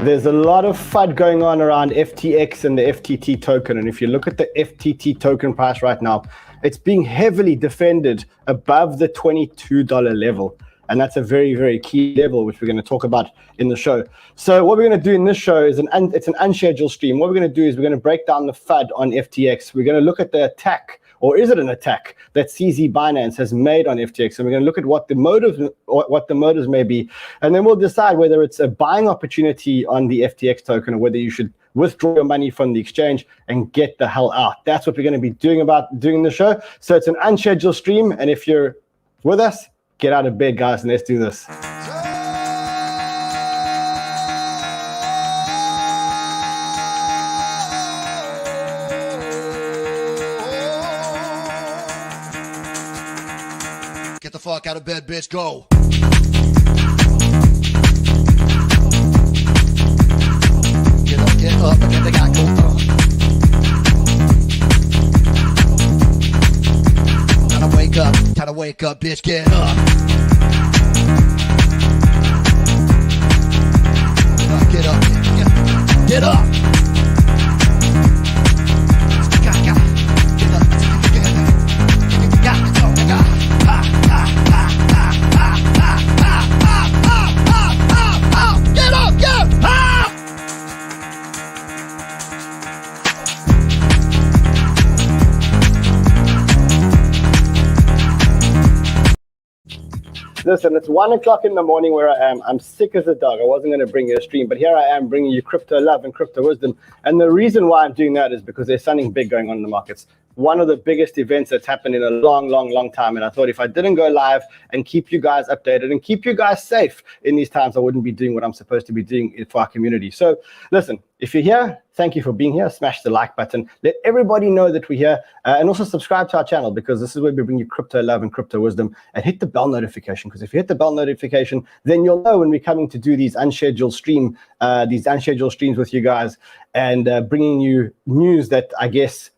There's a lot of FUD going on around FTX and the FTT token. And if you look at the FTT token price right now, it's being heavily defended above the $22 level. And that's a very, very key level, which we're going to talk about in the show. So what we're going to do in this show is it's an unscheduled stream. What we're going to do is we're going to break down the FUD on FTX. We're going to look at the attack, or is it an attack, that CZ Binance has made on FTX. And we're going to look at what the motives may be. And then we'll decide whether it's a buying opportunity on the FTX token or whether you should withdraw your money from the exchange and get the hell out. That's what we're going to be doing the show. So it's an unscheduled stream. And if you're with us, get out of bed, guys, and let's do this. Get the fuck out of bed, bitch, go. Get up, get the guy, go. Time to wake up, bitch, get up. Get up, get up. Listen, it's 1 o'clock in the morning where I am. I'm sick as a dog. I wasn't going to bring you a stream, but here I am bringing you crypto love and crypto wisdom. And the reason why I'm doing that is because there's something big going on in the markets. One of the biggest events that's happened in a long time. And I thought if I didn't go live and keep you guys updated and keep you guys safe in these times, I wouldn't be doing what I'm supposed to be doing for our community. So listen, if you're here, thank you for being here. Smash the like button. Let everybody know that we're here. And also subscribe to our channel, because this is where we bring you crypto love and crypto wisdom. And hit the bell notification, because if you hit the bell notification, then you'll know when we're coming to do these unscheduled streams with you guys and bringing you news that I guess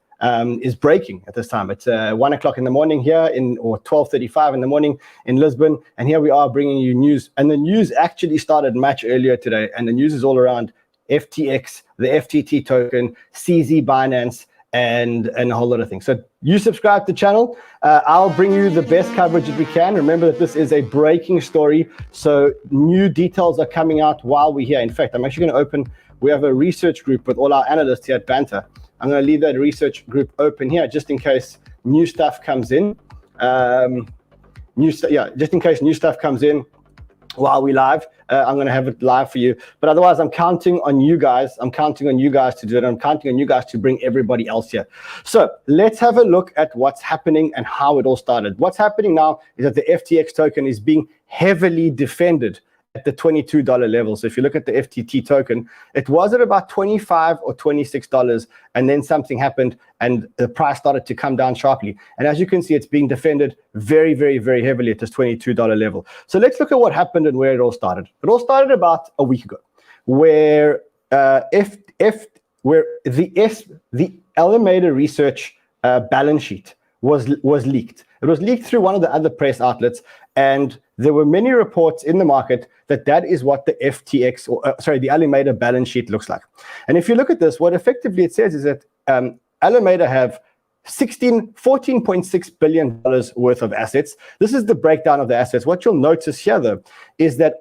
is breaking at this time. It's 1 o'clock in the morning here or 12:35 in the morning in Lisbon. And here we are bringing you news. And the news actually started much earlier today. And the news is all around FTX, the FTT token, CZ Binance, and a whole lot of things. So you subscribe to the channel. I'll bring you the best coverage that we can. Remember that this is a breaking story. So new details are coming out while we're here. In fact, I'm actually going to we have a research group with all our analysts here at Banter. I'm going to leave that research group open here just in case new stuff comes in. Just in case new stuff comes in while we live. I'm going to have it live for you. But otherwise, I'm counting on you guys. I'm counting on you guys to do it. I'm counting on you guys to bring everybody else here. So let's have a look at what's happening and how it all started. What's happening now is that the FTX token is being heavily defended at the $22 level. So if you look at the FTT token, it was at about $25 or $26, and then something happened and the price started to come down sharply. And as you can see, it's being defended very, very, very heavily at this $22 level. So let's look at what happened and where it all started. It all started about a week ago, where the Alameda research balance sheet was leaked. It was leaked through one of the other press outlets, and there were many reports in the market that is what the the Alameda balance sheet looks like. And if you look at this, what effectively it says is that Alameda have $14.6 billion worth of assets. This is the breakdown of the assets. What you'll notice here, though, is that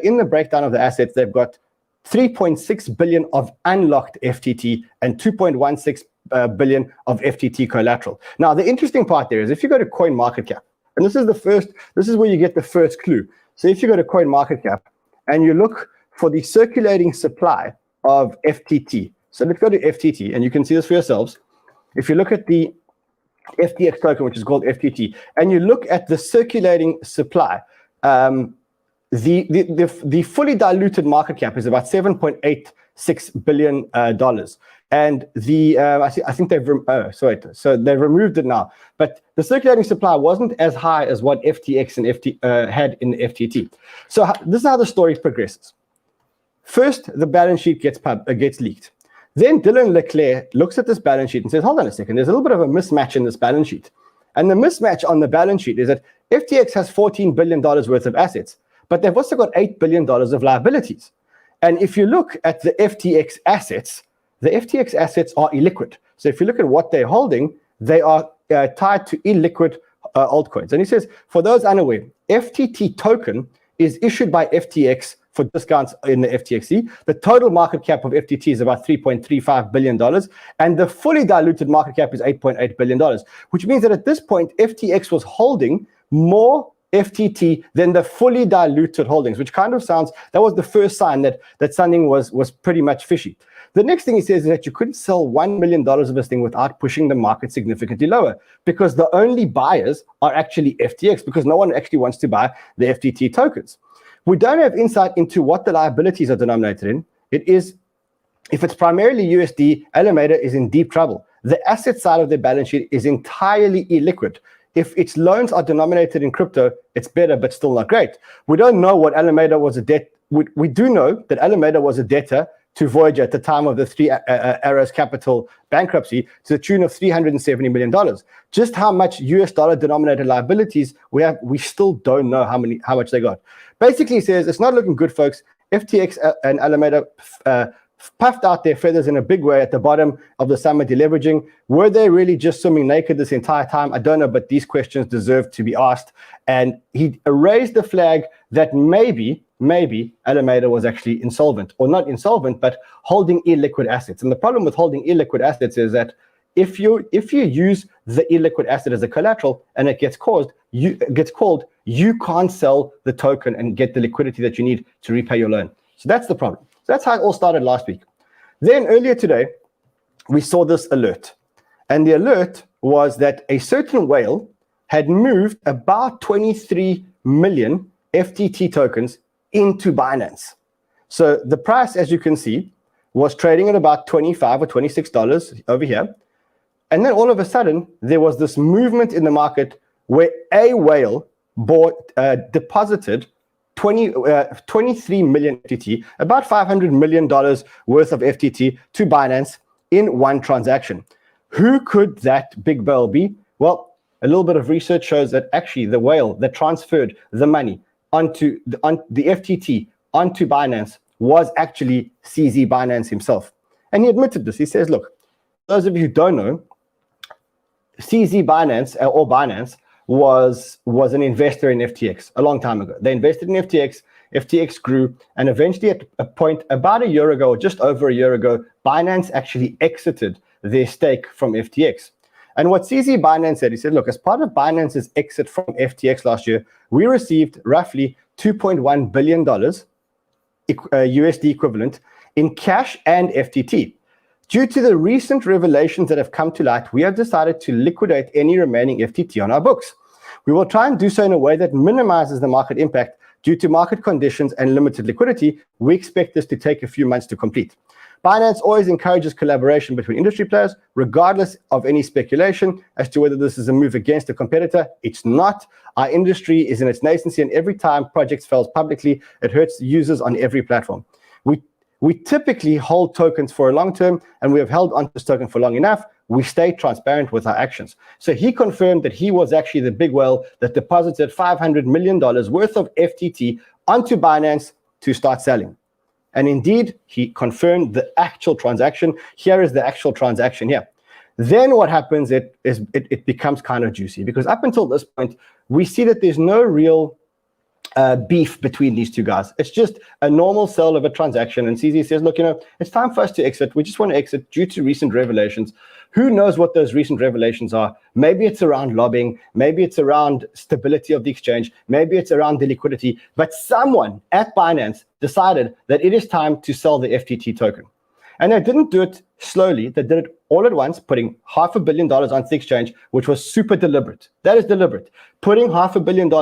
in the breakdown of the assets, they've got $3.6 billion of unlocked FTT and $2.16 billion of FTT collateral. Now, the interesting part there is if you go to CoinMarketCap, and this is where you get the first clue. So if you go to CoinMarketCap and you look for the circulating supply of FTT. So let's go to FTT, and you can see this for yourselves. If you look at the FTX token, which is called FTT, and you look at the circulating supply, the fully diluted market cap is about $7.86 billion. And I think they've removed it now. But the circulating supply wasn't as high as what FTX and had in the FTT. So this is how the story progresses. First, the balance sheet gets leaked. Then Dylan Leclerc looks at this balance sheet and says, hold on a second, there's a little bit of a mismatch in this balance sheet. And the mismatch on the balance sheet is that FTX has $14 billion worth of assets, but they've also got $8 billion of liabilities. And if you look at the FTX assets are illiquid. So if you look at what they're holding, they are tied to illiquid altcoins. And he says, for those unaware, FTT token is issued by FTX for discounts in the FTXE. The total market cap of FTT is about $3.35 billion, and the fully diluted market cap is $8.8 billion, which means that at this point, FTX was holding more FTT than the fully diluted holdings, which kind of sounds, that was the first sign that something was pretty much fishy. The next thing he says is that you couldn't sell $1 million of this thing without pushing the market significantly lower, because the only buyers are actually FTX, because no one actually wants to buy the FTT tokens. We don't have insight into what the liabilities are denominated in. It is, if it's primarily USD, Alameda is in deep trouble. The asset side of their balance sheet is entirely illiquid. If its loans are denominated in crypto, it's better, but still not great. We don't know what Alameda was a debt. We do know that Alameda was a debtor to Voyager at the time of the Three Arrows Capital bankruptcy to the tune of $370 million. Just how much US dollar denominated liabilities we have, we still don't know how much they got. Basically, he says it's not looking good, folks. FTX and Alameda puffed out their feathers in a big way at the bottom of the summer deleveraging. Were they really just swimming naked this entire time? I don't know, but these questions deserve to be asked. And he raised the flag that maybe Alameda was actually insolvent, or not insolvent, but holding illiquid assets. And the problem with holding illiquid assets is that if you use the illiquid asset as a collateral and it gets called, you can't sell the token and get the liquidity that you need to repay your loan. So that's the problem. So that's how it all started last week. Then earlier today, we saw this alert. And the alert was that a certain whale had moved about 23 million FTT tokens into Binance. So the price, as you can see, was trading at about $25 or $26 over here. And then all of a sudden, there was this movement in the market where a whale deposited 23 million FTT, about $500 million worth of FTT to Binance in one transaction. Who could that big whale be? Well, a little bit of research shows that actually the whale that transferred the money onto the FTT onto Binance was actually CZ Binance himself. And he admitted this. He says, look, those of you who don't know, CZ Binance or Binance was an investor in FTX a long time ago. They invested in FTX, FTX grew, and eventually at a point about a year ago, or just over a year ago, Binance actually exited their stake from FTX. And what CZ Binance said, he said, look, as part of Binance's exit from FTX last year, we received roughly $2.1 billion USD equivalent in cash and FTT. Due to the recent revelations that have come to light, we have decided to liquidate any remaining FTT on our books. We will try and do so in a way that minimizes the market impact. Due to market conditions and limited liquidity, we expect this to take a few months to complete. Binance always encourages collaboration between industry players, regardless of any speculation as to whether this is a move against a competitor. It's not. Our industry is in its nascency, and every time projects fails publicly, it hurts users on every platform. We typically hold tokens for a long term, and we have held onto this token for long enough. We stay transparent with our actions. So he confirmed that he was actually the big whale that deposited $500 million worth of FTT onto Binance to start selling. And indeed, he confirmed the actual transaction. Here is the actual transaction here. Then what happens, it becomes kind of juicy, because up until this point, we see that there's no real beef between these two guys. It's just a normal sell of a transaction. And CZ says, look, it's time for us to exit. We just want to exit due to recent revelations. Who knows what those recent revelations are? Maybe it's around lobbying. Maybe it's around stability of the exchange. Maybe it's around the liquidity. But someone at Binance decided that it is time to sell the FTT token. And they didn't do it slowly. They did it all at once, putting $500 million onto the exchange, which was super deliberate. That is deliberate. Putting $500 million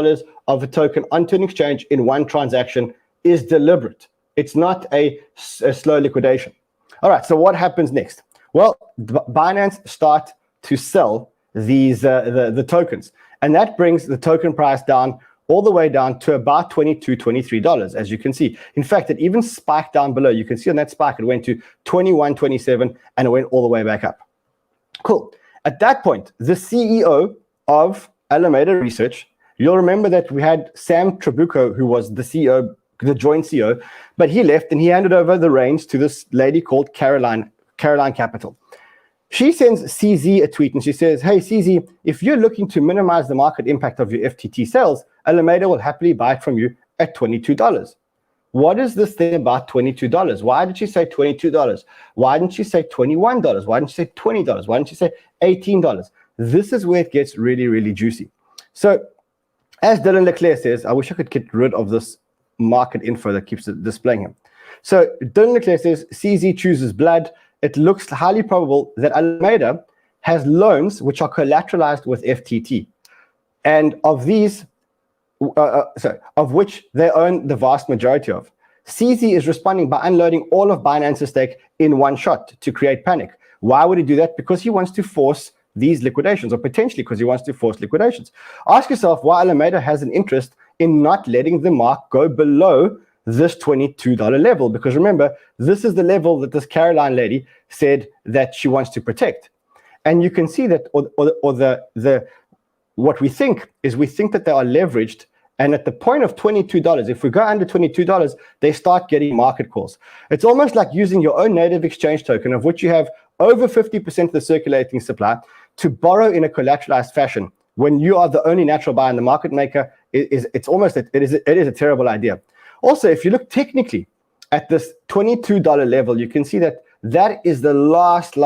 of a token onto an exchange in one transaction is deliberate. It's not a slow liquidation. All right, so what happens next? Well, Binance start to sell these the tokens, and that brings the token price down all the way down to about $22, $23, as you can see. In fact, it even spiked down below. You can see on that spike, it went to 21, 27, and it went all the way back up. Cool. At that point, the CEO of Alameda Research, you'll remember that we had Sam Trabucco, who was the CEO the joint CEO, but he left and he handed over the reins to this lady called Caroline Capital. She sends CZ a tweet and she says, hey, CZ, if you're looking to minimize the market impact of your FTT sales, Alameda will happily buy it from you at $22. What is this thing about $22? Why did she say $22? Why didn't she say $21? Why didn't she say $20? Why didn't she say $18? This is where it gets really, really juicy. So as Dylan Leclerc says, I wish I could get rid of this market info that keeps displaying him. So Dylan Leclerc says, CZ chooses blood. It looks highly probable that Alameda has loans which are collateralized with FTT. And of these, of which they own the vast majority of. CZ is responding by unloading all of Binance's stake in one shot to create panic. Why would he do that? Because he wants to force these liquidations, or potentially because he wants to force liquidations. Ask yourself why Alameda has an interest in not letting the mark go below this $22 level, because remember, this is the level that this Caroline lady said that she wants to protect. And you can see that, what we think that they are leveraged, and at the point of $22, if we go under $22, they start getting market calls. It's almost like using your own native exchange token, of which you have over 50% of the circulating supply, to borrow in a collateralized fashion when you are the only natural buyer and the market maker. It is a terrible idea. Also, if you look technically at this $22 level, you can see that that is the last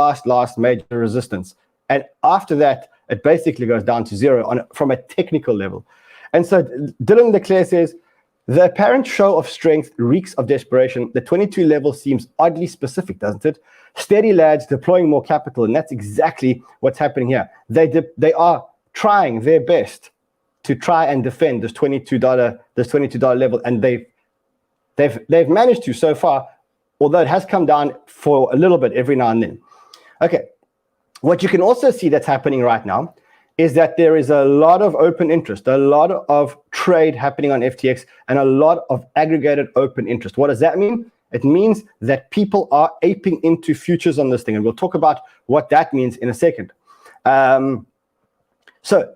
major resistance. And after that, it basically goes down to zero from a technical level. And so Dylan Leclerc says, the apparent show of strength reeks of desperation. The 22 level seems oddly specific, doesn't it? Steady lads deploying more capital, and that's exactly what's happening here. They are trying their best to try and defend this $22 level, and they've managed to so far, although it has come down for a little bit every now and then. Okay, what you can also see that's happening right now is that there is a lot of open interest, a lot of trade happening on FTX, and a lot of aggregated open interest. What does that mean? It means that people are aping into futures on this thing, and we'll talk about what that means in a second. So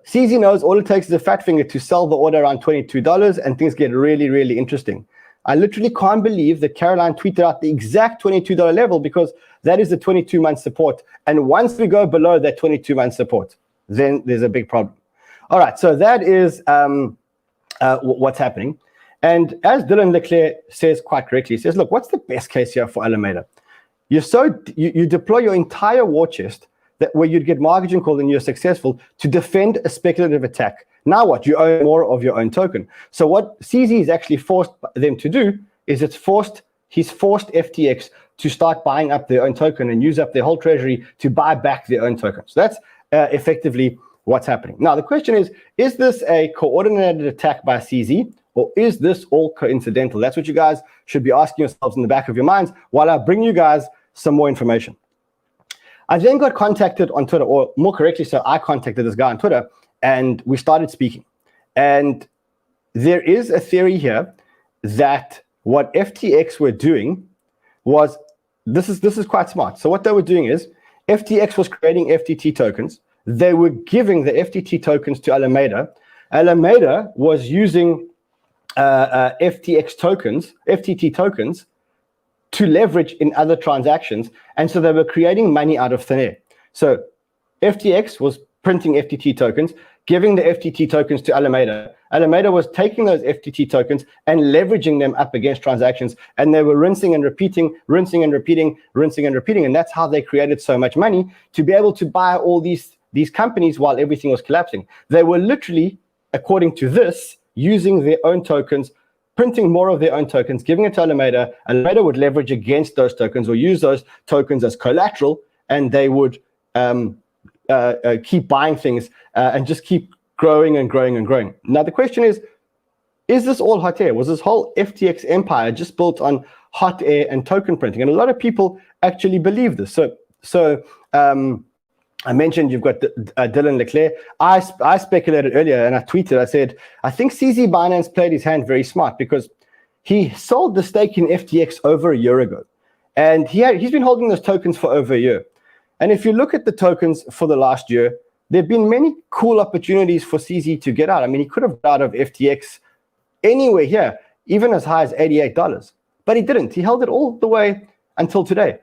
CZ knows all it takes is a fat finger to sell the order around $22, and things get really, really interesting. I literally can't believe that Caroline tweeted out the exact $22 level, because that is the 22-month support. And once we go below that 22-month support, then there's a big problem. All right, so that is what's happening. And as Dylan Leclerc says quite correctly, he says, look, what's the best case here for Alameda? You deploy your entire war chest where you'd get margin called and you're successful to defend a speculative attack. Now what? You own more of your own token. So what CZ has actually forced them to do is he's forced FTX to start buying up their own token and use up their whole treasury to buy back their own token. So that's effectively what's happening. Now, the question is this a coordinated attack by CZ, or is this all coincidental? That's what you guys should be asking yourselves in the back of your minds while I bring you guys some more information. I then got contacted on Twitter, or more correctly, so I contacted this guy on Twitter, and we started speaking. And there is a theory here that what FTX were doing was, this is quite smart. So what they were doing is, FTX was creating FTT tokens. They were giving the FTT tokens to Alameda. Alameda was using FTT tokens to leverage in other transactions. And so they were creating money out of thin air. So FTX was printing FTT tokens, giving the FTT tokens to Alameda. Alameda was taking those FTT tokens and leveraging them up against transactions. And they were rinsing and repeating. And that's how they created so much money to be able to buy all these companies while everything was collapsing. They were literally, according to this, using their own tokens, printing more of their own tokens, giving it to Alameda. Alameda would leverage against those tokens or use those tokens as collateral, and they would keep buying things and just keep growing and growing and growing. Now, the question is this all hot air? Was this whole FTX empire just built on hot air and token printing? And a lot of people actually believe this. So I mentioned you've got Dylan Leclerc. I speculated earlier and I tweeted, I said, I think CZ Binance played his hand very smart because he sold the stake in FTX over a year ago. And he's been holding those tokens for over a year. And if you look at the tokens for the last year, there have been many cool opportunities for CZ to get out. I mean, he could have got out of FTX anywhere here. even as high as $88. But he didn't. He held it all the way until today.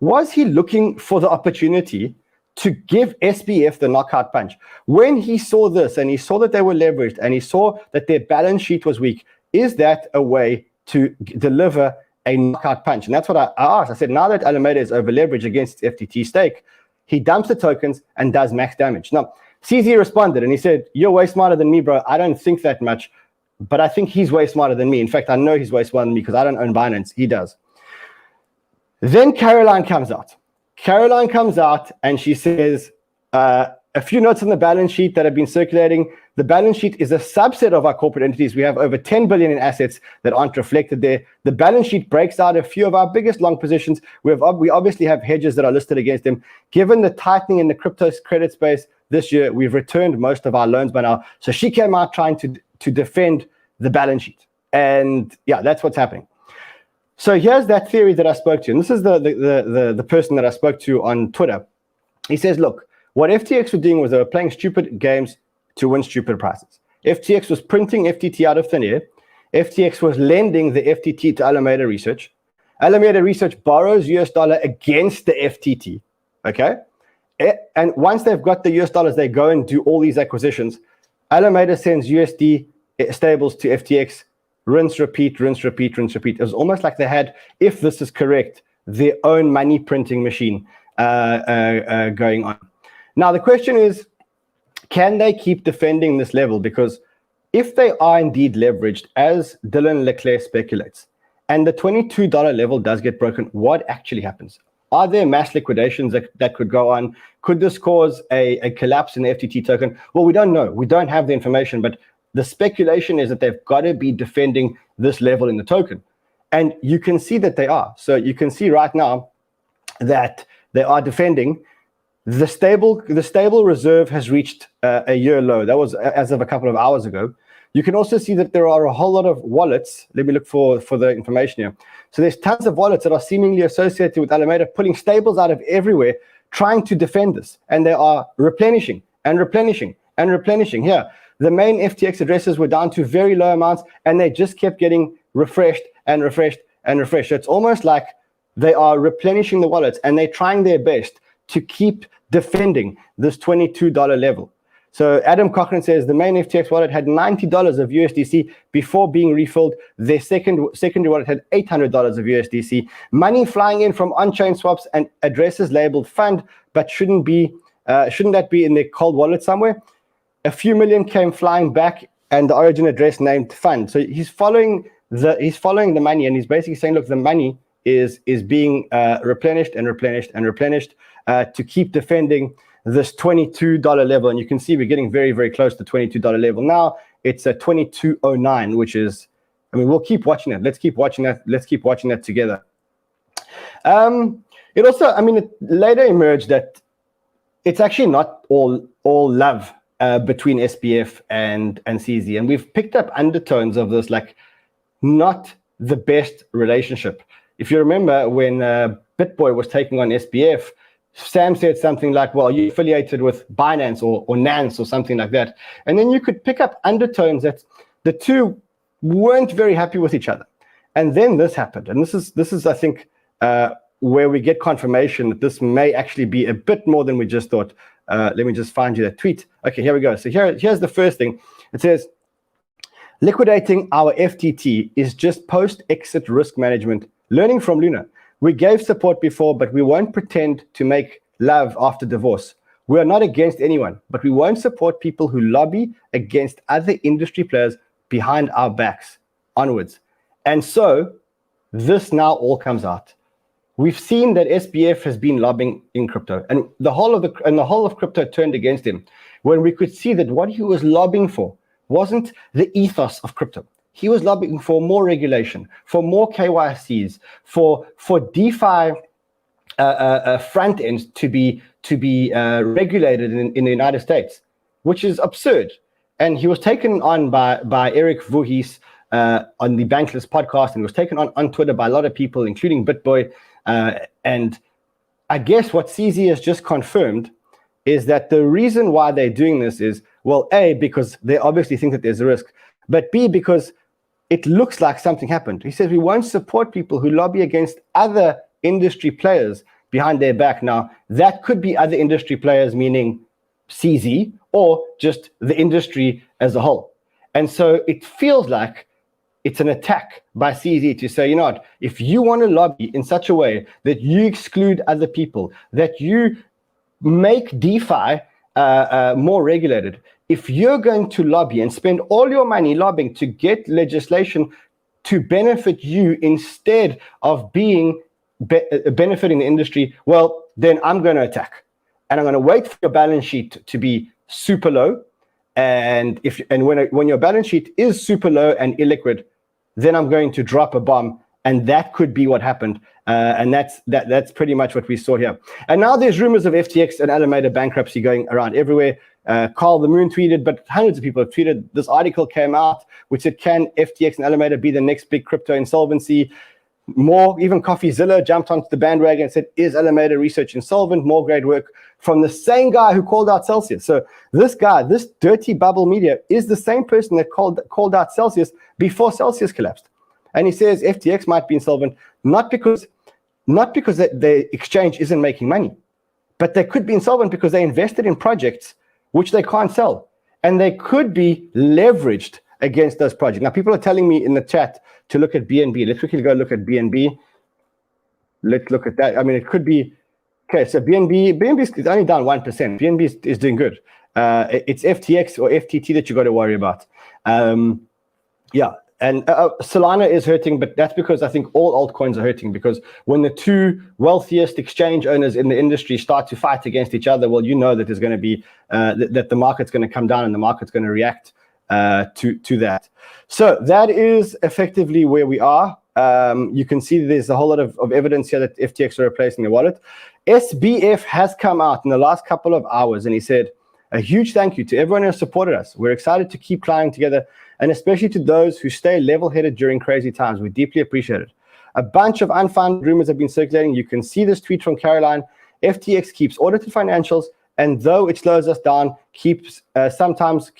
Was he looking for the opportunity to give SBF the knockout punch? When he saw this and he saw that they were leveraged and he saw that their balance sheet was weak, is that a way to deliver a knockout punch? And that's what I asked. I said, now that Alameda is over leveraged against its FTT stake, he dumps the tokens and does max damage. Now, CZ responded and he said, you're way smarter than me, bro. I don't think that much, but I think he's way smarter than me. In fact, I know he's way smarter than me because I don't own Binance. He does. Then Caroline comes out. Caroline comes out and she says, a few notes on the balance sheet that have been circulating. The balance sheet is a subset of our corporate entities. We have over 10 billion in assets that aren't reflected there. The balance sheet breaks out a few of our biggest long positions. We obviously have hedges that are listed against them. Given the tightening in the crypto credit space this year, we've returned most of our loans by now. So she came out trying to defend the balance sheet. And yeah, that's what's happening. So here's that theory that I spoke to. And this is the person that I spoke to on Twitter. He says, look, what FTX were doing was they were playing stupid games to win stupid prices. FTX was printing FTT out of thin air. FTX was lending the FTT to Alameda Research. Alameda Research borrows US dollar against the FTT, okay? And once they've got the US dollars, they go and do all these acquisitions. Alameda sends USD stables to FTX, rinse, repeat, rinse, repeat, rinse, repeat. It was almost like they had, if this is correct, their own money printing machine going on. Now, the question is, can they keep defending this level? Because if they are indeed leveraged, as Dylan Leclerc speculates, and the $22 level does get broken, what actually happens? Are there mass liquidations that could go on? Could this cause a collapse in the FTT token? Well, we don't know. We don't have the information, but the speculation is that they've got to be defending this level in the token. And you can see that they are. So you can see right now that they are defending. The stable reserve has reached a year low. That was as of a couple of hours ago. You can also see that there are a whole lot of wallets. Let me look for the information here. So there's tons of wallets that are seemingly associated with Alameda, pulling stables out of everywhere, trying to defend this. And they are replenishing and replenishing and replenishing. Here, the main FTX addresses were down to very low amounts, and they just kept getting refreshed and refreshed and refreshed. So it's almost like they are replenishing the wallets, and they're trying their best to keep defending this $22 level. So Adam Cochran says the main FTX wallet had $90 of USDC before being refilled. Their secondary wallet had $800 of USDC. Money flying in from on-chain swaps and addresses labeled fund, but shouldn't that be in their cold wallet somewhere? A few million came flying back, and the origin address named fund. So he's following the money, and he's basically saying, look, the money is being replenished and replenished and replenished to keep defending this $22 level. And you can see we're getting very, very close to the $22 level. Now it's at 22.09, which is, I mean, we'll keep watching it. Let's keep watching that. Let's keep watching that together. It also, I mean, it later emerged that it's actually not all love between SBF and CZ. And we've picked up undertones of this, like not the best relationship. If you remember when BitBoy was taking on SBF, Sam said something like, well, you affiliated with Binance or Nance or something like that. And then you could pick up undertones that the two weren't very happy with each other. And then this happened. And this is I think, where we get confirmation that this may actually be a bit more than we just thought. Let me just find you that tweet. Okay, here we go. So here's the first thing. It says, liquidating our FTT is just post-exit risk management, learning from Luna. We gave support before, but we won't pretend to make love after divorce. We are not against anyone, but we won't support people who lobby against other industry players behind our backs. Onwards. And so this now all comes out. We've seen that SBF has been lobbying in crypto, and the whole of crypto turned against him, when we could see that what he was lobbying for wasn't the ethos of crypto. He was lobbying for more regulation, for more KYCs, for DeFi front ends to be regulated in the United States, which is absurd. And he was taken on by Eric Voorhees on the Bankless podcast, and was taken on Twitter by a lot of people, including BitBoy. And I guess what CZ has just confirmed is that the reason why they're doing this is, well, A, because they obviously think that there's a risk, but B, because it looks like something happened. He says we won't support people who lobby against other industry players behind their back. Now, that could be other industry players, meaning CZ, or just the industry as a whole. And so it feels like it's an attack by CZ to say, you know what, if you want to lobby in such a way that you exclude other people, that you make DeFi more regulated, if you're going to lobby and spend all your money lobbying to get legislation to benefit you instead of being benefiting the industry, well, then I'm going to attack. And I'm going to wait for your balance sheet to be super low. And when your balance sheet is super low and illiquid, then I'm going to drop a bomb. And that could be what happened. And that's pretty much what we saw here. And now there's rumors of FTX and Alameda bankruptcy going around everywhere. Carl the Moon tweeted, but hundreds of people have tweeted. This article came out which said, can FTX and Alameda be the next big crypto insolvency? More, even CoffeeZilla jumped onto the bandwagon and said, is Alameda research insolvent? More great work from the same guy who called out Celsius. So this guy, this dirty bubble media, is the same person that called out Celsius before Celsius collapsed. And he says FTX might be insolvent, not because the exchange isn't making money, but they could be insolvent because they invested in projects which they can't sell. And they could be leveraged against those projects. Now, people are telling me in the chat to look at BNB. Let's quickly go look at BNB. Let's look at that. I mean, it could be, okay, so BNB is only down 1%. BNB is doing good. It's FTX or FTT that you got to worry about. Yeah, and Solana is hurting, but that's because I think all altcoins are hurting, because when the two wealthiest exchange owners in the industry start to fight against each other, well, you know that there's going to be, that the market's going to come down and the market's going to react to that. So that is effectively where we are. You can see there's a whole lot of evidence here that FTX are replacing the wallet. SBF has come out in the last couple of hours and he said, a huge thank you to everyone who has supported us. We're excited to keep climbing together, and especially to those who stay level-headed during crazy times. We deeply appreciate it. A bunch of unfounded rumors have been circulating. You can see this tweet from Caroline. FTX keeps audited financials, and though it slows us down, keeps sometimes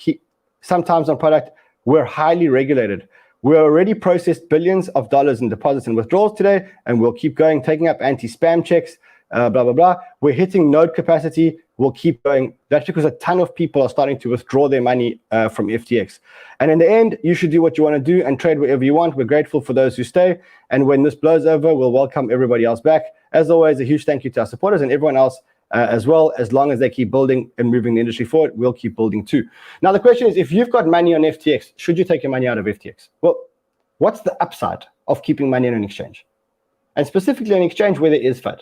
on product, we're highly regulated. We already processed billions of dollars in deposits and withdrawals today, and we'll keep going, taking up anti-spam checks, blah, blah, blah. We're hitting node capacity. We'll keep going. That's because a ton of people are starting to withdraw their money from FTX. And in the end, you should do what you want to do and trade wherever you want. We're grateful for those who stay. And when this blows over, we'll welcome everybody else back. As always, a huge thank you to our supporters and everyone else as well. As long as they keep building and moving the industry forward, we'll keep building too. Now, the question is, if you've got money on FTX, should you take your money out of FTX? Well, what's the upside of keeping money on an exchange? And specifically an exchange where there is FUD.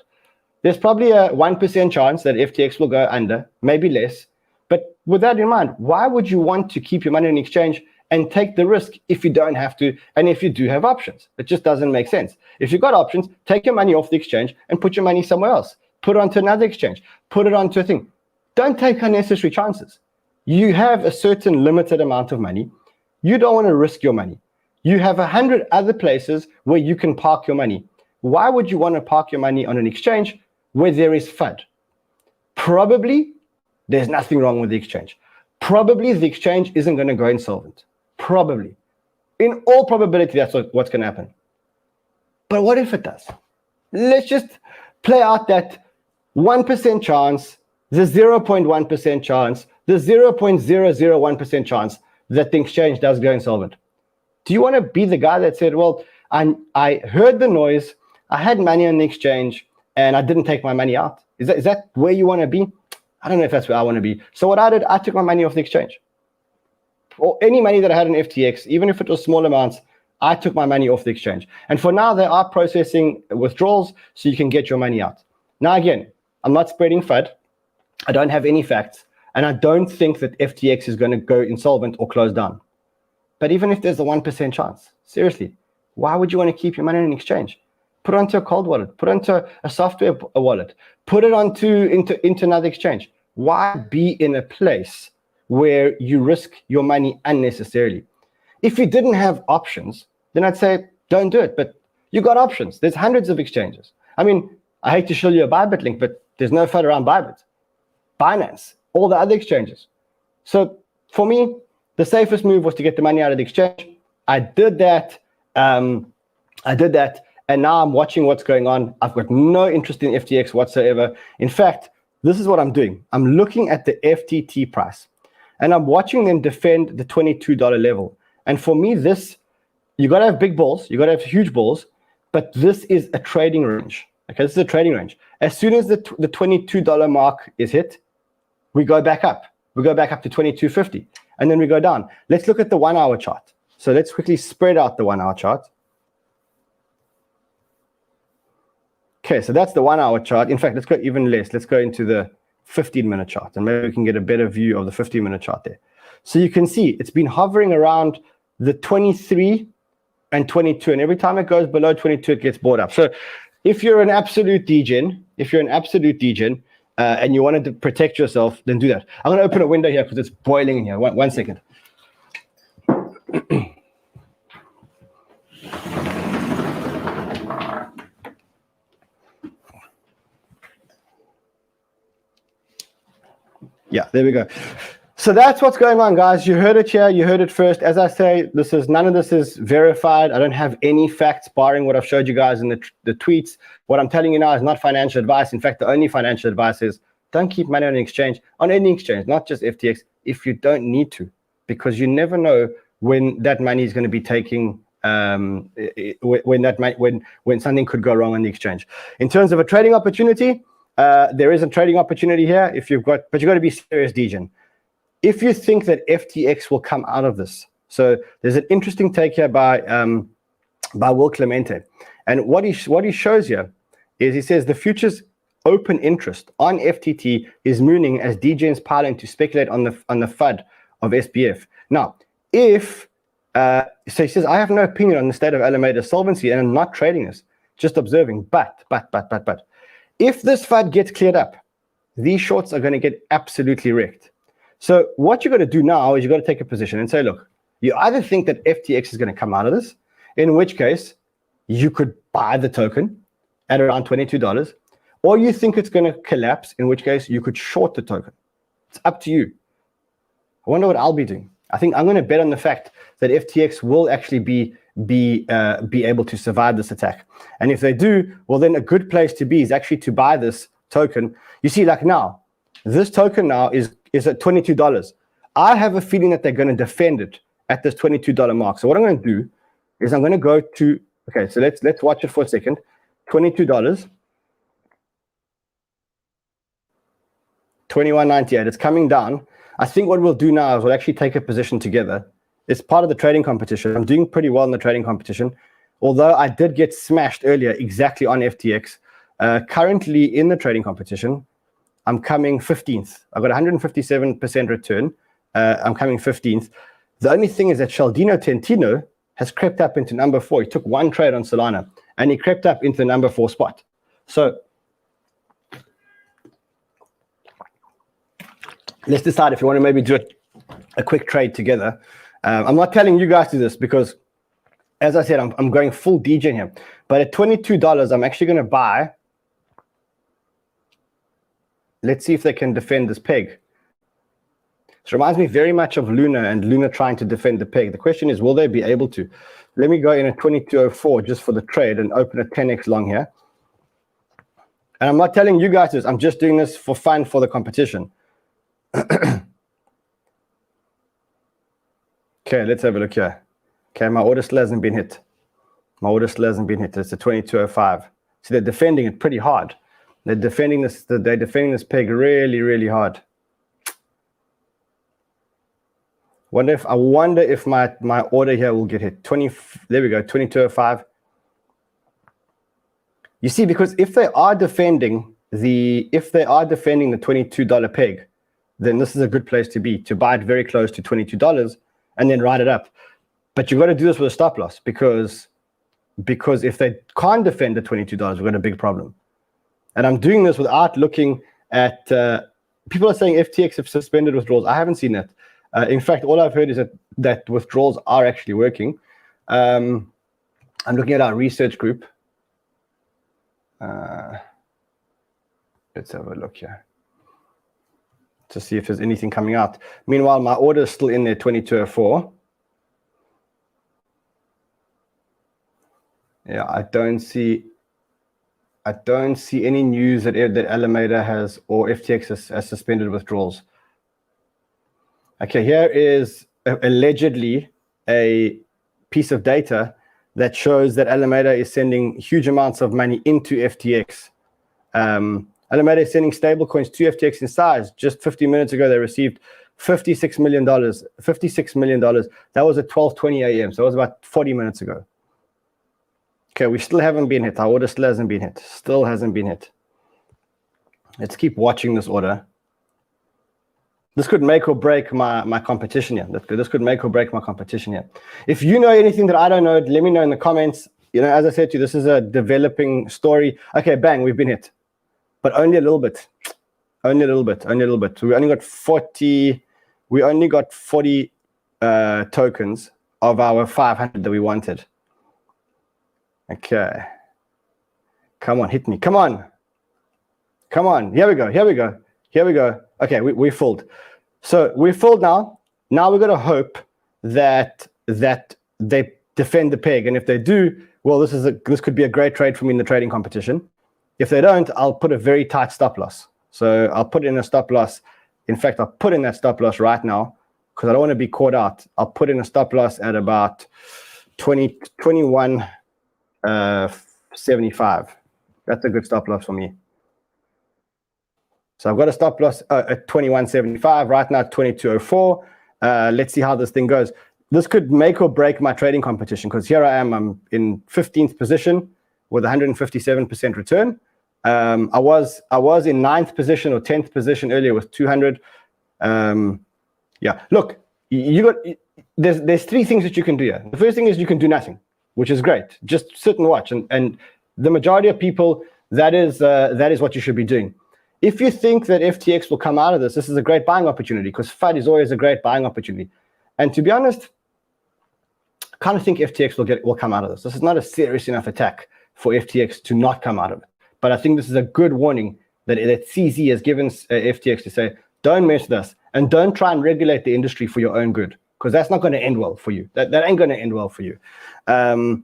There's probably a 1% chance that FTX will go under, maybe less. But with that in mind, why would you want to keep your money in an exchange and take the risk if you don't have to, and if you do have options? It just doesn't make sense. If you've got options, take your money off the exchange and put your money somewhere else. Put it onto another exchange. Put it onto a thing. Don't take unnecessary chances. You have a certain limited amount of money. You don't want to risk your money. You have 100 other places where you can park your money. Why would you want to park your money on an exchange where there is FUD? Probably there's nothing wrong with the exchange. Probably the exchange isn't going to go insolvent. Probably. In all probability, that's what's going to happen. But what if it does? Let's just play out that 1% chance, the 0.1% chance, the 0.001% chance that the exchange does go insolvent. Do you want to be the guy that said, well, I heard the noise, I had money on the exchange, and I didn't take my money out? Is that where you want to be? I don't know if that's where I want to be. So what I did, I took my money off the exchange. Or any money that I had in FTX, even if it was small amounts, I took my money off the exchange. And for now, they are processing withdrawals so you can get your money out. Now, again, I'm not spreading FUD. I don't have any facts. And I don't think that FTX is going to go insolvent or close down. But even if there's a 1% chance, seriously, why would you want to keep your money in an exchange? Put it onto a cold wallet, put it onto a software wallet, put it into another exchange. Why be in a place where you risk your money unnecessarily? If you didn't have options, then I'd say don't do it. But you got options. There's hundreds of exchanges. I mean, I hate to show you a ByBit link, but there's no FUD around ByBit, Binance, all the other exchanges. So for me, the safest move was to get the money out of the exchange, I did that. And now I'm watching what's going on. I've got no interest in FTX whatsoever. In fact, this is what I'm doing. I'm looking at the FTT price, and I'm watching them defend the $22 level. And for me, this, you got to have big balls. You got to have huge balls, but this is a trading range. Okay, this is a trading range. As soon as the $22 mark is hit, we go back up. We go back up to 22.50, and then we go down. Let's look at the 1 hour chart. So let's quickly spread out the 1 hour chart. Okay, so that's the 1 hour chart. In fact, let's go even less. Let's go into the 15-minute chart, and maybe we can get a better view of the 15-minute chart there. So you can see it's been hovering around the 23 and 22, and every time it goes below 22, it gets bought up. So if you're an absolute degen, and you wanted to protect yourself, then do that. I'm going to open a window here because it's boiling in here. One second. Yeah, there we go. So that's what's going on, guys. You heard it here. You heard it first. As I say, none of this is verified. I don't have any facts barring what I've showed you guys in the tweets. What I'm telling you now is not financial advice. In fact, the only financial advice is don't keep money on an exchange, on any exchange, not just FTX, if you don't need to, because you never know when that money is going to be taking, when something could go wrong on the exchange. In terms of a trading opportunity, there is a trading opportunity here but you've got to be serious, degen. If you think that FTX will come out of this, so there's an interesting take here by Will Clemente, and what he shows here is he says the future's open interest on FTT is mooning as degens pile in to speculate on the FUD of SBF. Now, so he says, I have no opinion on the state of Alameda solvency, and I'm not trading this, just observing. But if this FUD gets cleared up, these shorts are going to get absolutely wrecked. So what you got to do now is you got to take a position and say, look, you either think that FTX is going to come out of this, in which case you could buy the token at around $22, or you think it's going to collapse, in which case you could short the token. It's up to you. I wonder what I'll be doing. I think I'm going to bet on the fact that FTX will actually be able to survive this attack. And if they do, well, then a good place to be is actually to buy this token. You see, like now, this token now is at $22. I have a feeling that they're going to defend it at this $22 mark. So what I'm going to do is I'm going to go to, okay, so let's watch it for a second. $22, $21.98. It's coming down. I think what we'll do now is we'll actually take a position together. It's part of the trading competition. I'm doing pretty well in the trading competition, although I did get smashed earlier exactly on FTX. Currently in the trading competition, I'm coming 15th. I've got 157% return. I'm coming 15th. The only thing is that Shaldino Tentino has crept up into number 4. He took one trade on Solana, and he crept up into the number 4 spot. So let's decide if you want to maybe do a quick trade together. I'm not telling you guys to do this because, as I said, I'm going full DJ here. But at $22, I'm actually going to buy. Let's see if they can defend this peg. This reminds me very much of Luna and Luna trying to defend the peg. The question is, will they be able to? Let me go in at 22.04 just for the trade and open a 10x long here. And I'm not telling you guys this. I'm just doing this for fun for the competition. Okay, let's have a look here. Okay, my order still hasn't been hit. It's a 22.05. See, they're defending it pretty hard. They're defending this peg really, really hard. I wonder if my order here will get hit. There we go, 22.05. You see, because if they are defending the $22 peg, then this is a good place to be, to buy it very close to $22 and then ride it up. But you've got to do this with a stop loss because if they can't defend the $22, we've got a big problem. And I'm doing this without looking at, people are saying FTX have suspended withdrawals. I haven't seen that. In fact, all I've heard is that withdrawals are actually working. I'm looking at our research group. Let's have a look here to see if there's anything coming out. Meanwhile, my order is still in there, 22.04. Yeah, I don't see any news that Alameda has or FTX has suspended withdrawals. Okay, here is allegedly a piece of data that shows that Alameda is sending huge amounts of money into FTX. Alameda is sending stablecoins to FTX in size. Just 50 minutes ago, they received $56 million. $56 million. That was at 12:20 a.m. So it was about 40 minutes ago. Okay, we still haven't been hit. Our order still hasn't been hit. Still hasn't been hit. Let's keep watching this order. This could make or break my competition here. This could make or break my competition here. If you know anything that I don't know, let me know in the comments. You know, as I said to you, this is a developing story. Okay, bang, we've been hit. But only a little bit. Only a little bit. Only a little bit. We only got 40. We only got 40 tokens of our 500 that we wanted. Okay. Come on, hit me. Come on. Come on. Here we go. Here we go. Here we go. Okay, we filled. So we're filled now. Now we're going to hope that they defend the peg. And if they do, well, this could be a great trade for me in the trading competition. If they don't, I'll put a very tight stop loss. So I'll put in a stop loss. In fact, I'll put in that stop loss right now because I don't want to be caught out. I'll put in a stop loss at about 21.75. That's a good stop loss for me. So I've got a stop loss at 21.75. Right now, 22.04. Let's see how this thing goes. This could make or break my trading competition because here I am. I'm in 15th position with 157% return. I was in 9th position or 10th position earlier with 200. Yeah, look, there's three things that you can do here. The first thing is you can do nothing, which is great. Just sit and watch. And the majority of people, that is what you should be doing. If you think that FTX will come out of this is a great buying opportunity because FUD is always a great buying opportunity. And to be honest, I kind of think FTX will come out of this. This is not a serious enough attack for FTX to not come out of it. But I think this is a good warning that CZ has given FTX to say, don't mess with us and don't try and regulate the industry for your own good because that's not going to end well for you. That ain't going to end well for you. All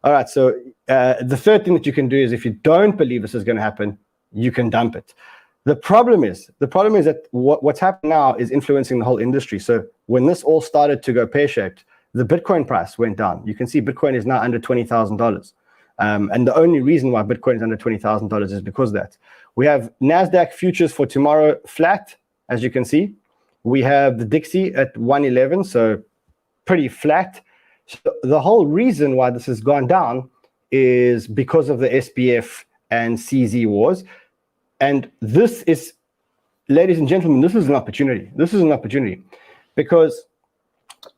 right, so the third thing that you can do is if you don't believe this is going to happen, you can dump it. The problem is that what's happening now is influencing the whole industry. So when this all started to go pear-shaped, the Bitcoin price went down. You can see Bitcoin is now under $20,000. And the only reason why Bitcoin is under $20,000 is because of that. We have NASDAQ futures for tomorrow flat, as you can see. We have the Dixie at 111, so pretty flat. So the whole reason why this has gone down is because of the SBF and CZ wars. And this is, ladies and gentlemen, this is an opportunity. This is an opportunity because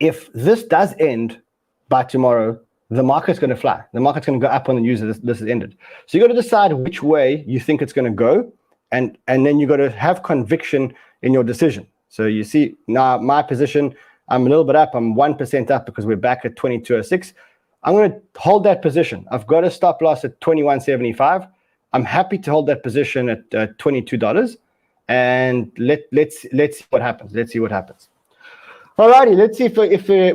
if this does end by tomorrow, the market's going to fly. The market's going to go up on the news that this has ended. So you got to decide which way you think it's going to go, and then you got to have conviction in your decision. So you see now my position, I'm a little bit up. I'm 1% up because we're back at 22.06. I'm going to hold that position. I've got a stop loss at 21.75. I'm happy to hold that position at $22, and let's see what happens. Let's see what happens. Alrighty, let's see if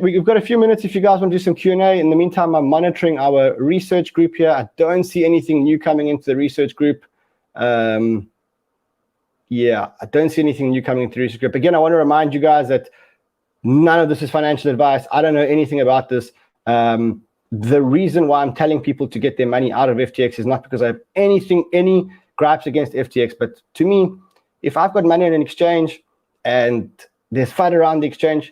we've got a few minutes. If you guys want to do some Q&A. In the meantime, I'm monitoring our research group here. I don't see anything new coming into the research group. Yeah, I don't see anything new coming into the research group. Again, I want to remind you guys that none of this is financial advice. I don't know anything about this. The reason why I'm telling people to get their money out of FTX is not because I have any gripes against FTX, but to me, if I've got money on an exchange and there's FUD around the exchange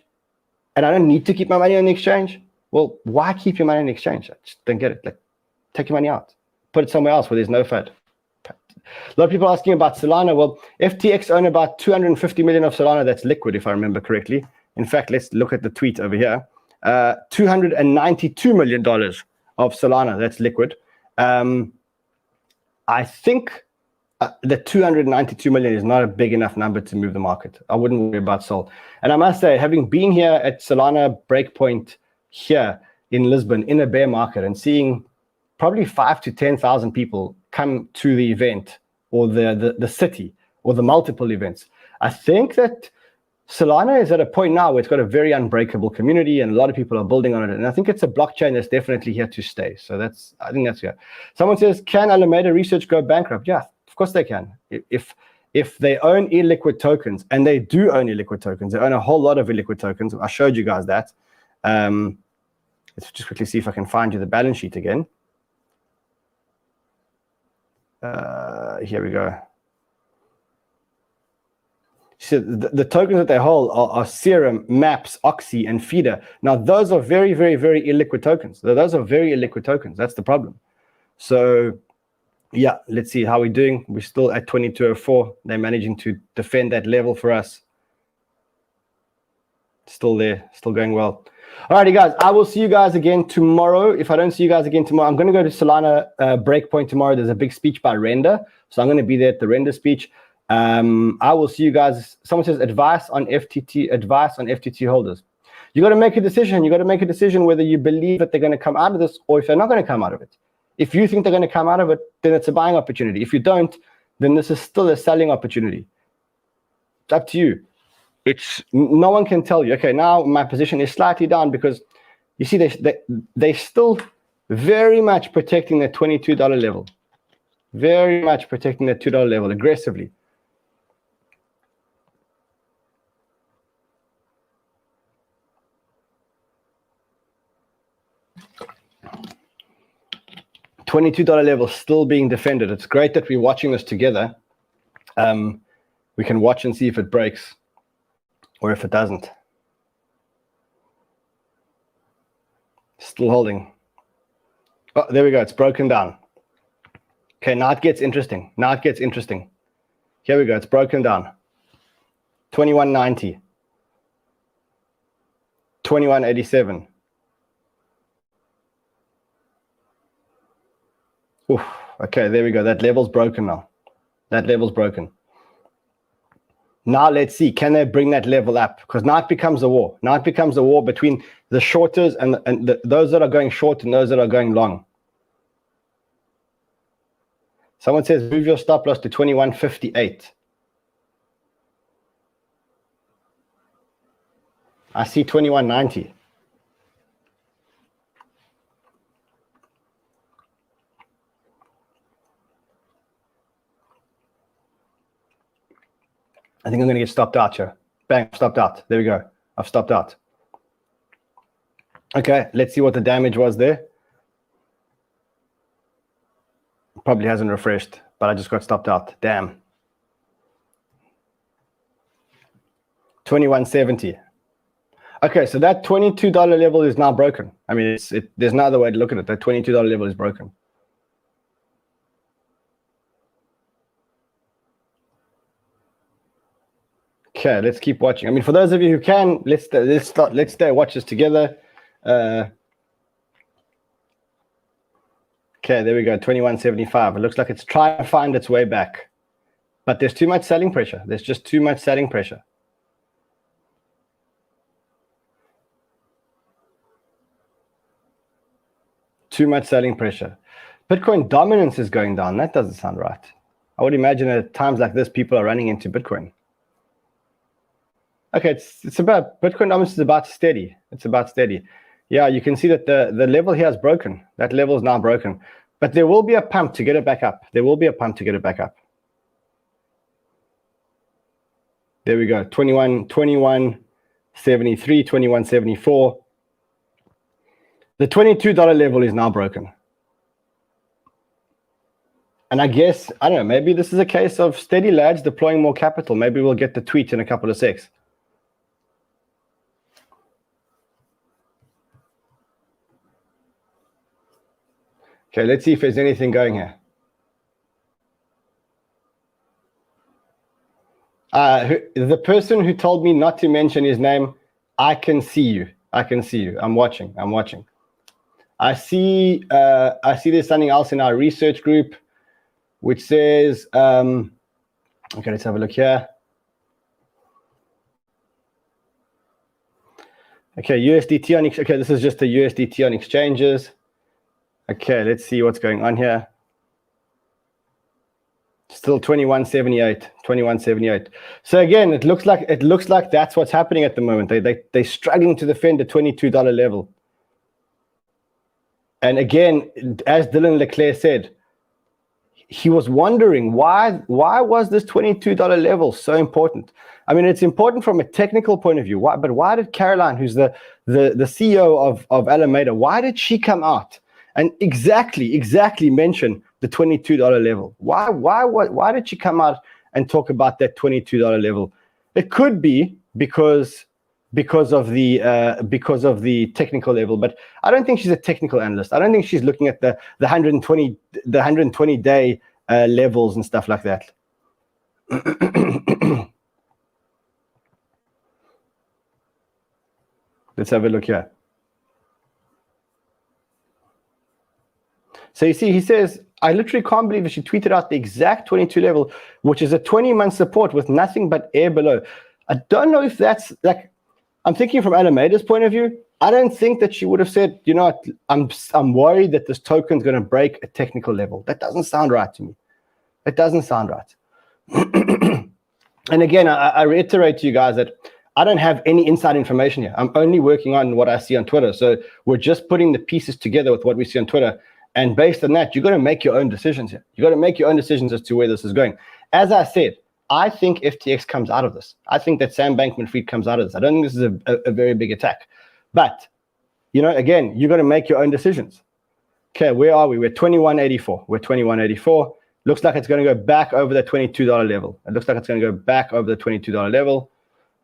and I don't need to keep my money on the exchange, well, why keep your money on the exchange? I just don't get it. Like, take your money out. Put it somewhere else where there's no FUD. A lot of people are asking about Solana. Well, FTX own about 250 million of Solana that's liquid, if I remember correctly. In fact, let's look at the tweet over here. $292 million of Solana that's liquid. I think the 292 million is not a big enough number to move the market. I wouldn't worry about Sol. And I must say, having been here at Solana Breakpoint here in Lisbon in a bear market and seeing probably 5,000 to 10,000 people come to the event or the city or the multiple events, I think that Solana is at a point now where it's got a very unbreakable community and a lot of people are building on it. And I think it's a blockchain that's definitely here to stay. So I think that's good. Someone says, can Alameda Research go bankrupt? Yeah, of course they can. If they own illiquid tokens, and they do own illiquid tokens, they own a whole lot of illiquid tokens. I showed you guys that. Let's just quickly see if I can find you the balance sheet again. Here we go. So the tokens that they hold are Serum, Maps, Oxy, and Feeder. Now, those are very, very, very illiquid tokens. Those are very illiquid tokens. That's the problem. So, yeah, let's see how we're doing. We're still at 2204. They're managing to defend that level for us. Still there, still going well. Alrighty, guys, I will see you guys again tomorrow. If I don't see you guys again tomorrow, I'm going to go to Solana Breakpoint tomorrow. There's a big speech by Render. So I'm going to be there at the Render speech. I will see you guys. Someone says advice on FTT holders. You got to make a decision. You got to make a decision whether you believe that they're going to come out of this or if they're not going to come out of it. If you think they're going to come out of it, then it's a buying opportunity. If you don't, then this is still a selling opportunity. It's up to you. No one can tell you, okay, now my position is slightly down because you see they still very much protecting the $22 level. Very much protecting the $2 level aggressively. $22 level still being defended. It's great that we're watching this together. We can watch and see if it breaks or if it doesn't. Still holding. Oh, there we go. It's broken down. Okay, now it gets interesting. Now it gets interesting. Here we go. It's broken down. 2190. 2187. Oof. Okay, there we go. That level's broken now. That level's broken. Now let's see, can they bring that level up? Because now it becomes a war. Now it becomes a war between the shorters and those that are going short and those that are going long. Someone says, move your stop loss to 2158. I see 2190. I think I'm going to get stopped out here. Bang, stopped out. There we go. I've stopped out. Okay, let's see what the damage was there. Probably hasn't refreshed, but I just got stopped out. Damn. 2170. Okay, so that $22 level is now broken. I mean, there's no other way to look at it. That $22 level is broken. Okay, let's keep watching. I mean, for those of you who can, let's stay watch this together. Okay, there we go, 2175. It looks like it's trying to find its way back, but there's too much selling pressure. There's just too much selling pressure. Too much selling pressure. Bitcoin dominance is going down. That doesn't sound right. I would imagine at times like this, people are running into Bitcoin. Okay, it's about Bitcoin dominance is about steady. It's about steady. Yeah, you can see that the level here is broken. That level is now broken. But there will be a pump to get it back up. There will be a pump to get it back up. There we go. 2173, 2174. The $22 level is now broken. And I guess, I don't know, maybe this is a case of steady lads deploying more capital. Maybe we'll get the tweet in a couple of secs. Okay, let's see if there's anything going here. The person who told me not to mention his name, I can see you. I can see you. I'm watching. I'm watching. I see there's something else in our research group, which says, okay, let's have a look here. Okay, USDT on, okay, this is just the USDT on exchanges. Okay, let's see what's going on here. Still 21.78. So again, it looks like that's what's happening at the moment. They're struggling to defend the $22 level. And again, as Dylan Leclerc said, he was wondering why was this $22 level so important? I mean, it's important from a technical point of view. But why did Caroline, who's the CEO of Alameda, why did she come out and exactly mention the $22 level? Why did she come out and talk about that $22 level? It could be because of the technical level, but I don't think she's a technical analyst. I don't think she's looking at the 120 day levels and stuff like that. Let's have a look here. So you see, he says, I literally can't believe that she tweeted out the exact 22 level, which is a 20-month support with nothing but air below. I don't know if that's like, I'm thinking from Alameda's point of view, I don't think that she would have said, you know, I'm worried that this token's going to break a technical level. That doesn't sound right to me. It doesn't sound right. And again, I reiterate to you guys that I don't have any inside information here. I'm only working on what I see on Twitter. So we're just putting the pieces together with what we see on Twitter. And based on that, you're going to make your own decisions here. You got to make your own decisions as to where this is going. As I said, I think FTX comes out of this. I think that Sam Bankman-Fried comes out of this. I don't think this is a very big attack. But, you know, again, you got to make your own decisions. Okay, where are we? We're 21.84. We're 21.84. Looks like it's going to go back over the $22 level. It looks like it's going to go back over the $22 level.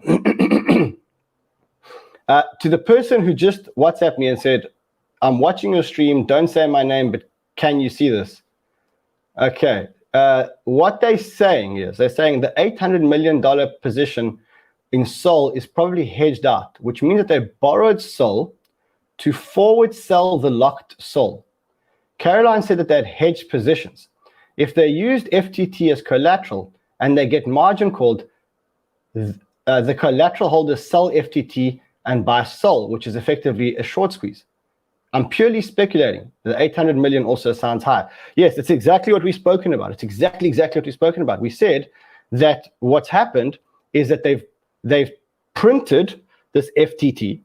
To the person who just WhatsApped me and said, I'm watching your stream, don't say my name, but can you see this? Okay. What they're saying is, they're saying the $800 million position in SOL is probably hedged out, which means that they borrowed SOL to forward sell the locked SOL. Caroline said that they had hedged positions. If they used FTT as collateral and they get margin called, the collateral holders sell FTT and buy SOL, which is effectively a short squeeze. I'm purely speculating. The 800 million also sounds high. Yes, it's exactly what we've spoken about. It's exactly what we've spoken about. We said that what's happened is that they've printed this FTT.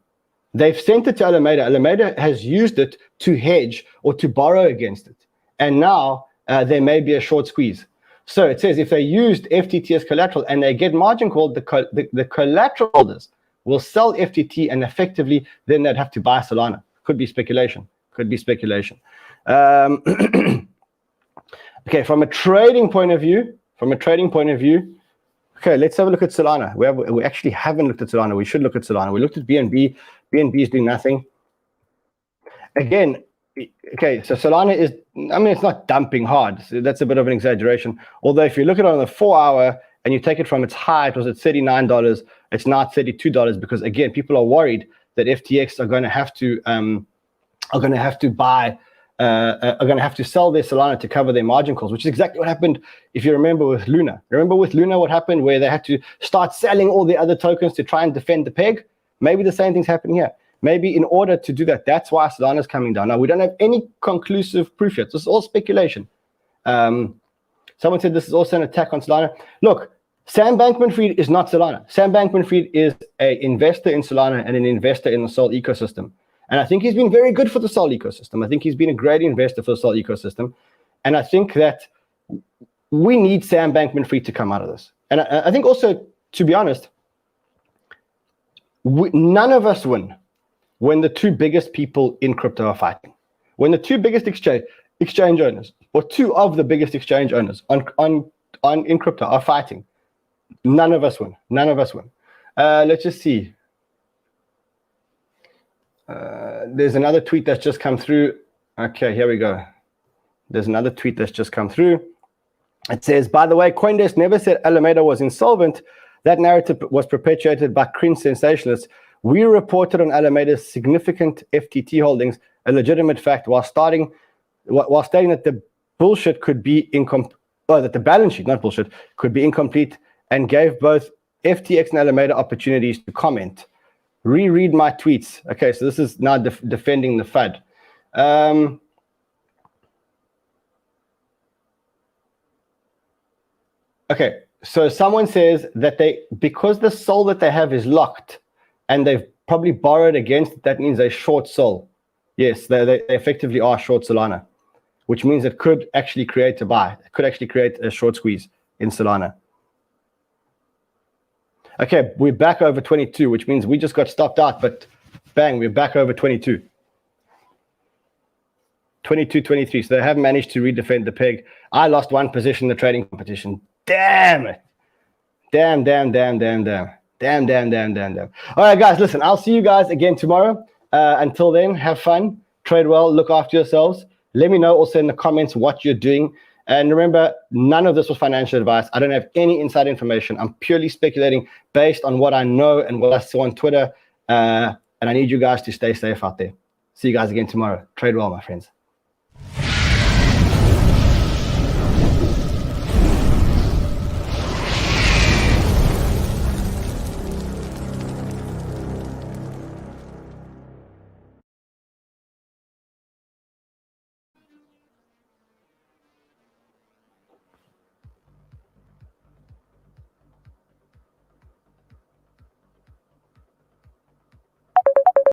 They've sent it to Alameda. Alameda has used it to hedge or to borrow against it. And now there may be a short squeeze. So it says if they used FTT as collateral and they get margin called, the collateral holders will sell FTT and effectively then they'd have to buy Solana. Could be speculation. Okay, from a trading point of view, okay, let's have a look at Solana. We actually haven't looked at Solana. We should look at Solana. We looked at BNB. BNB is doing nothing. Again, okay, so Solana is, I mean, it's not dumping hard. So that's a bit of an exaggeration. Although if you look at it on the 4 hour and you take it from its high, it was at $39. It's now at $32 because, again, people are worried that FTX are going to have to sell their Solana to cover their margin calls, which is exactly what happened. If you remember with Luna, what happened where they had to start selling all the other tokens to try and defend the peg. Maybe the same thing's happening here. Maybe in order to do that, that's why Solana is coming down. Now we don't have any conclusive proof yet. This is all speculation. Someone said this is also an attack on Solana. Look, Sam Bankman-Fried is not Solana. Sam Bankman-Fried is an investor in Solana and an investor in the SOL ecosystem. And I think he's been very good for the SOL ecosystem. I think he's been a great investor for the SOL ecosystem. And I think that we need Sam Bankman-Fried to come out of this. And I think also, to be honest, none of us win when the two biggest people in crypto are fighting. When the two biggest exchange owners, or two of the biggest exchange owners in crypto are fighting, none of us win. Let's just see. There's another tweet that's just come through. Okay, here we go. There's another tweet that's just come through. It says, by the way, CoinDesk never said Alameda was insolvent. That narrative was perpetuated by cringe sensationalists. We reported on Alameda's significant FTT holdings, a legitimate fact, while stating that the bullshit could be that the balance sheet, not bullshit, could be incomplete, and gave both FTX and Alameda opportunities to comment. Reread my tweets. Okay, so this is now defending the FUD. Okay, so someone says that because the SOL that they have is locked and they've probably borrowed against it, that means they short SOL. Yes, they effectively are short Solana, which means it could actually create a buy. It could actually create a short squeeze in Solana. Okay, we're back over 22, which means we just got stopped out, but bang, we're back over 22. 22, 23. So they have managed to redefend the peg. I lost one position in the trading competition. Damn it. Damn. All right, guys, listen, I'll see you guys again tomorrow. Until then, have fun, trade well, look after yourselves. Let me know also in the comments what you're doing. And remember, none of this was financial advice. I don't have any inside information. I'm purely speculating based on what I know and what I saw on Twitter. And I need you guys to stay safe out there. See you guys again tomorrow. Trade well, my friends.